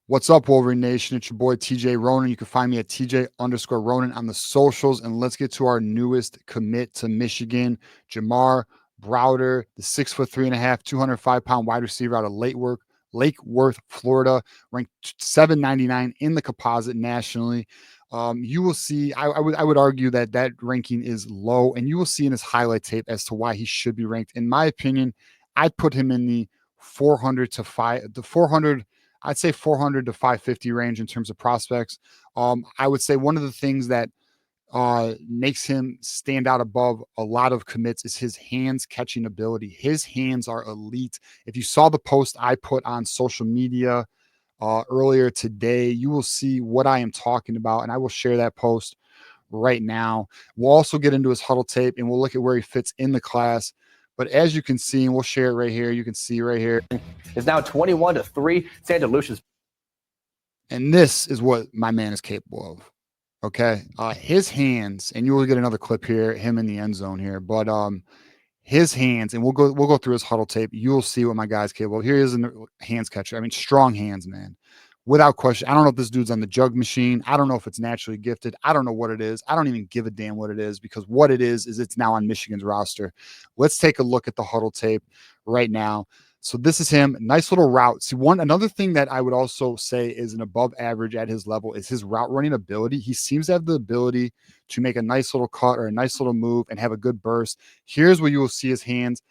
What's up, Wolverine Nation? It's your boy TJ Ronin. You can find me at TJ_Ronin on the socials. And let's get to our newest commit to Michigan, Jamar Browder, the 6'3.5", 205-pound wide receiver out of Lake Worth, Florida, ranked 799 in the composite nationally. You will see, I would argue that ranking is low, and you will see in his highlight tape as to why he should be ranked. In my opinion, I'd put him in the 400 to 400. I'd say 400 to 550 range in terms of prospects. I would say one of the things that makes him stand out above a lot of commits is his hands catching ability. His hands are elite. If you saw the post I put on social media earlier today, you will see what I am talking about, and I will share that post right now. We'll also get into his huddle tape, and we'll look at where he fits in the class. But as you can see, and we'll share it right here, you can see right here. Is now 21-3. Santa Lucia's. And this is what my man is capable of. Okay. His hands, and you will get another clip here, him in the end zone here, but his hands, and we'll go through his huddle tape. You'll see what my guy's capable of. Here he is in the hands catcher. I mean, strong hands, man. Without question. I don't know if this dude's on the jug machine. I don't know if it's naturally gifted. I don't know what it is. I don't even give a damn what it is, because what it is it's now on Michigan's roster. Let's take a look at the huddle tape right now. So this is him. Nice little route. See, another thing that I would also say is an above average at his level is his route running ability. He seems to have the ability to make a nice little cut or a nice little move and have a good burst. Here's where you will see his hands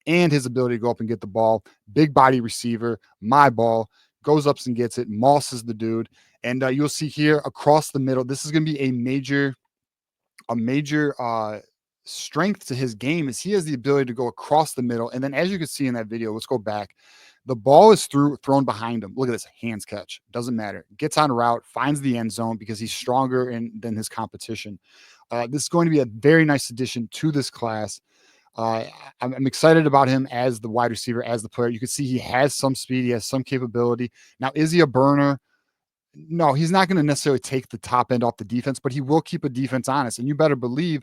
and his ability to go up and get the ball. Big body receiver, my ball, goes up and gets it, mosses the dude. And you'll see here across the middle, this is going to be a major strength to his game is he has the ability to go across the middle. And then as you can see in that video, let's go back. The ball is thrown behind him. Look at this hands catch. Doesn't matter. Gets on route, finds the end zone because he's stronger than his competition. This is going to be a very nice addition to this class. I'm excited about him as the wide receiver, as the player. You can see he has some speed. He has some capability. Now, is he a burner? No, he's not going to necessarily take the top end off the defense, but he will keep a defense honest. And you better believe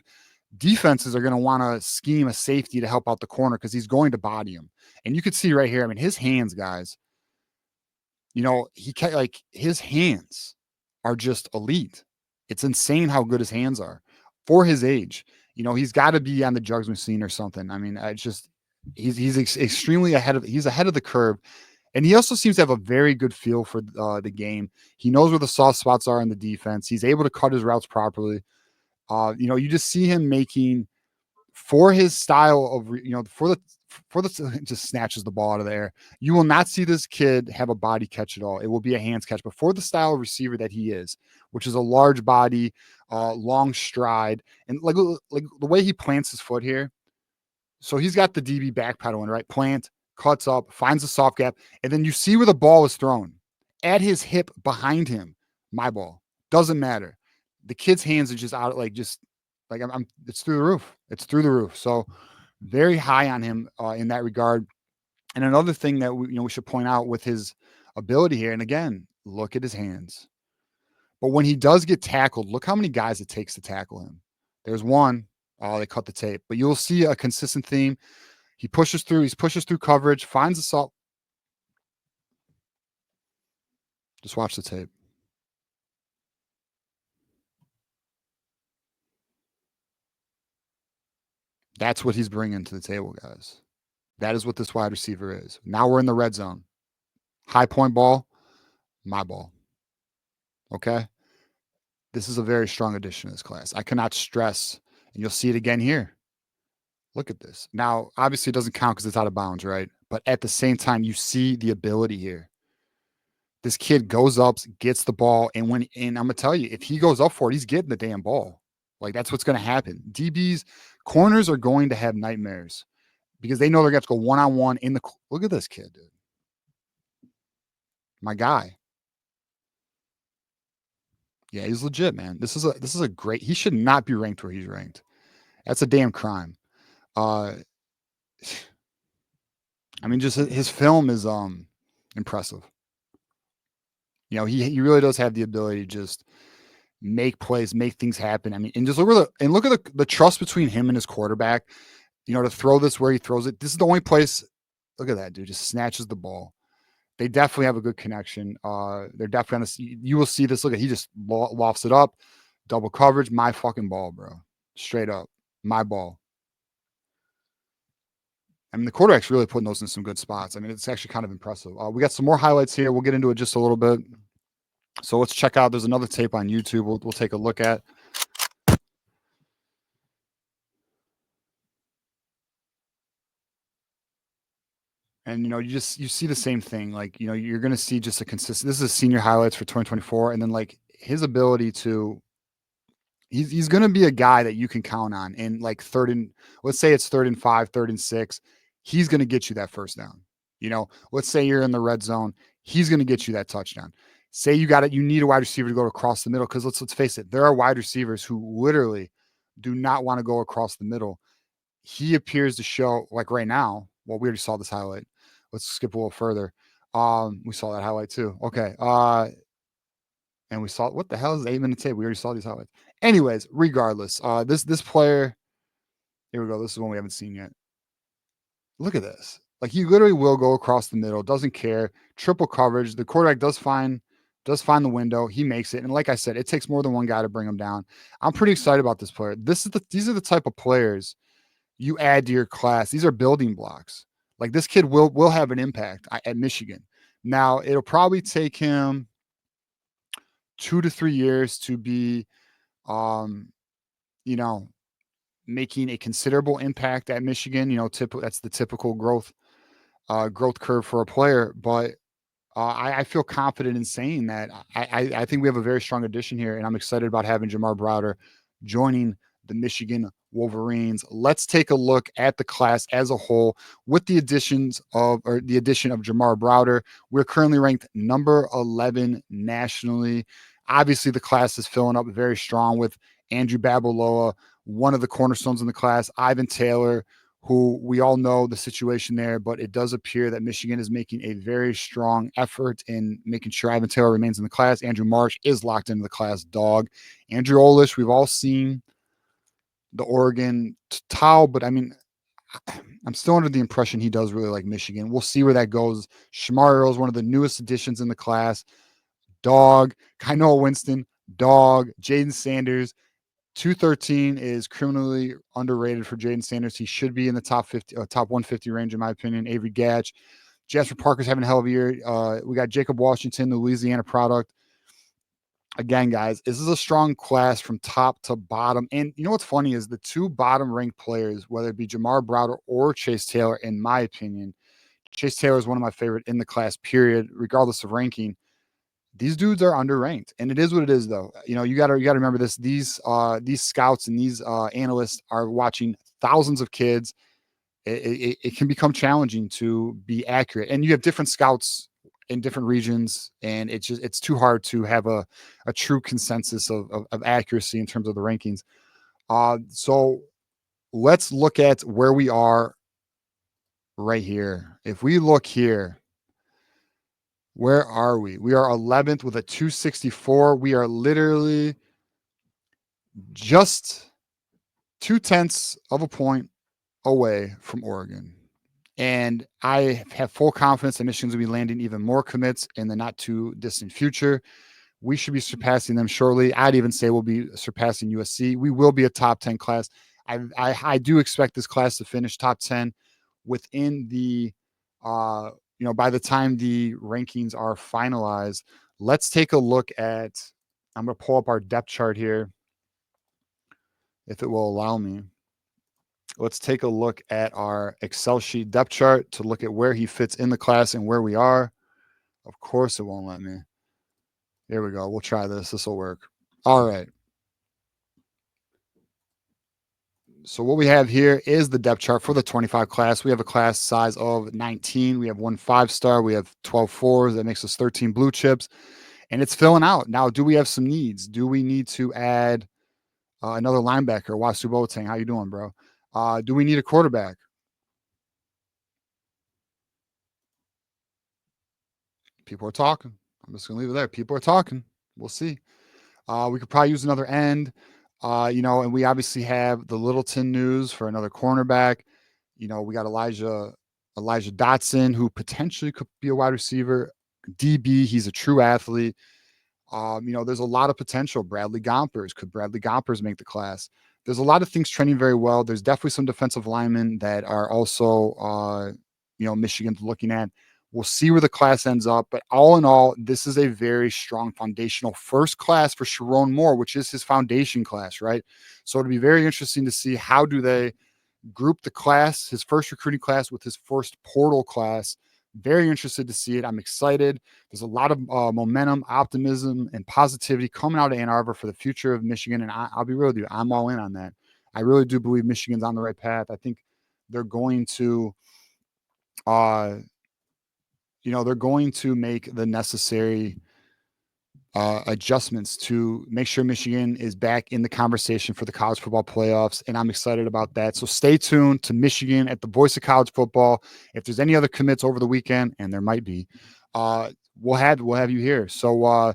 defenses are going to want to scheme a safety to help out the corner because he's going to body him. And you can see right here, I mean, his hands, guys, his hands are just elite. It's insane how good his hands are for his age. He's got to be on the jugs machine or something. I mean, it's just he's extremely ahead of the curve. And he also seems to have a very good feel for the game. He knows where the soft spots are in the defense. He's able to cut his routes properly. You just see him making, for his style of, for the just snatches the ball out of the air. You will not see this kid have a body catch at all. It will be a hands catch. But for the style of receiver that he is, which is a large body, long stride, and like the way he plants his foot here. So he's got the DB backpedaling, right? Plant, cuts up, finds a soft gap, and then you see where the ball is thrown at his hip behind him. My ball. Doesn't matter. The kid's hands are just out, it's through the roof. It's through the roof. So very high on him in that regard. And another thing that we should point out with his ability here, and again, look at his hands. But when he does get tackled, look how many guys it takes to tackle him. There's one. Oh, they cut the tape. But you'll see a consistent theme. He pushes through coverage, finds the salt. Just watch the tape. That's what he's bringing to the table, guys. That is what this wide receiver is. Now we're in the red zone. High point ball, my ball. Okay? This is a very strong addition to this class. I cannot stress, and you'll see it again here. Look at this. Now, obviously, it doesn't count because it's out of bounds, right? But at the same time, you see the ability here. This kid goes up, gets the ball, and I'm going to tell you, if he goes up for it, he's getting the damn ball. That's what's going to happen. Corners are going to have nightmares because they know they're going to go one-on-one in the – look at this kid, dude. My guy. Yeah, he's legit, man. This is a great – he should not be ranked where he's ranked. That's a damn crime. I mean, just his film is impressive. He really does have the ability to just make plays, make things happen. I mean, and just look at the trust between him and his quarterback, to throw this where he throws it. This is the only place. Look at that dude, just snatches the ball. They definitely have a good connection. They're definitely on this. You will see this. Look at, he just lofts it up, double coverage. My fucking ball, bro. Straight up, my ball. I mean, the quarterback's really putting those in some good spots. I mean, it's actually kind of impressive. We got some more highlights here. We'll get into it just a little bit. So let's check out. There's another tape on YouTube. We'll take a look at. And you see the same thing. Like, you're going to see just a consistent. This is senior highlights for 2024, and then like his ability to. He's going to be a guy that you can count on in like let's say it's 3rd and 5, 3rd and 6. He's going to get you that first down. Let's say you're in the red zone. He's going to get you that touchdown. Say you got it. You need a wide receiver to go across the middle because let's face it. There are wide receivers who literally do not want to go across the middle. He appears to show, like right now. Well, we already saw this highlight. Let's skip a little further. We saw that highlight too. Okay. And we saw, what the hell is 8-minute tape? We already saw these highlights. Anyways, regardless, this player, here we go. This is one we haven't seen yet. Look at this. Like, he literally will go across the middle, doesn't care. Triple coverage. The quarterback does find the window. He makes it. And like I said, it takes more than one guy to bring him down. I'm pretty excited about this player. These are the type of players you add to your class. These are building blocks. Like, this kid will have an impact at Michigan. Now, it'll probably take him 2 to 3 years to be, making a considerable impact at Michigan. That's the typical growth curve for a player. But I feel confident in saying that I think we have a very strong addition here, and I'm excited about having Jamar Browder joining the Michigan Wolverines. Let's take a look at the class as a whole with the addition of Jamar Browder. We're currently ranked number 11 nationally. Obviously, the class is filling up very strong with Andrew Babaloa, one of the cornerstones in the class, Ivan Taylor, who we all know the situation there, but it does appear that Michigan is making a very strong effort in making sure Ivan Taylor remains in the class. Andrew Marsh is locked into the class, dog. Andrew Olish, we've all seen the Oregon towel, but I mean, I'm still under the impression he does really like Michigan. We'll see where that goes. Shamar Earl is one of the newest additions in the class. Dog. Kyle Winston, dog. Jaden Sanders, 213 is criminally underrated for Jaden Sanders. He should be in the top 50, top 150 range, in my opinion. Avery Gatch. Jasper Parker's having a hell of a year. We got Jacob Washington, the Louisiana product. Again, guys, this is a strong class from top to bottom. And you know what's funny is the two bottom-ranked players, whether it be Jamar Browder or Chase Taylor, in my opinion, Chase Taylor is one of my favorite in the class, period, regardless of ranking. These dudes are underranked, and it is what it is, though. You gotta remember this. These scouts and these analysts are watching thousands of kids. It can become challenging to be accurate, and you have different scouts in different regions, and it's too hard to have a true consensus of accuracy in terms of the rankings. So let's look at where we are right here. If we look here, where are we? We are 11th with a 264. We are literally just 0.2 of a point away from Oregon. And I have full confidence that Michigan's going to be landing even more commits in the not too distant future. We should be surpassing them shortly. I'd even say we'll be surpassing USC. We will be a top 10 class. I do expect this class to finish top 10 within the by the time the rankings are finalized. Let's take a look at, I'm going to pull up our depth chart here, if it will allow me. Let's take a look at our Excel sheet depth chart to look at where he fits in the class and where we are. Of course, it won't let me. Here we go. We'll try this. This will work. All right. So what we have here is the depth chart for the 25 class. We have a class size of 19. We have 1 5-star. We have 12 4s. That makes us 13 blue chips. And it's filling out. Now, do we have some needs? Do we need to add another linebacker? Wasu Boateng, how you doing, bro? Do we need a quarterback? People are talking. I'm just going to leave it there. People are talking. We'll see. We could probably use another end. And we obviously have the Littleton news for another cornerback. We got Elijah Elijah Dotson, who potentially could be a wide receiver. DB, he's a true athlete. There's a lot of potential. Bradley Gompers. Could Bradley Gompers make the class? There's a lot of things trending very well. There's definitely some defensive linemen that are also, Michigan's looking at. We'll see where the class ends up. But all in all, this is a very strong foundational first class for Sharon Moore, which is his foundation class, right? So it'll be very interesting to see how do they group the class, his first recruiting class with his first portal class. Very interested to see it. I'm excited. There's a lot of momentum, optimism, and positivity coming out of Ann Arbor for the future of Michigan. And I'll be real with you, I'm all in on that. I really do believe Michigan's on the right path. I think they're going to, they're going to make the necessary adjustments to make sure Michigan is back in the conversation for the college football playoffs. And I'm excited about that. So stay tuned to Michigan at the Voice of College Football. If there's any other commits over the weekend, and there might be, we'll have you here. So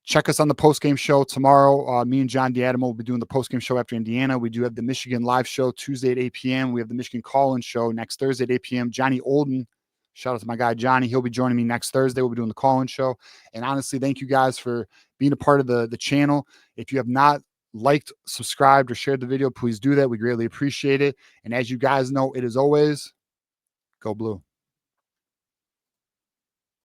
check us on the postgame show tomorrow. Me and John D'Adamo will be doing the postgame show after Indiana. We do have the Michigan live show Tuesday at 8 p.m. We have the Michigan call-in show next Thursday at 8 p.m. Johnny Olden, shout out to my guy, Johnny. He'll be joining me next Thursday. We'll be doing the call-in show. And honestly, thank you guys for being a part of the channel. If you have not liked, subscribed, or shared the video, please do that. We greatly appreciate it. And as you guys know, it is always go blue.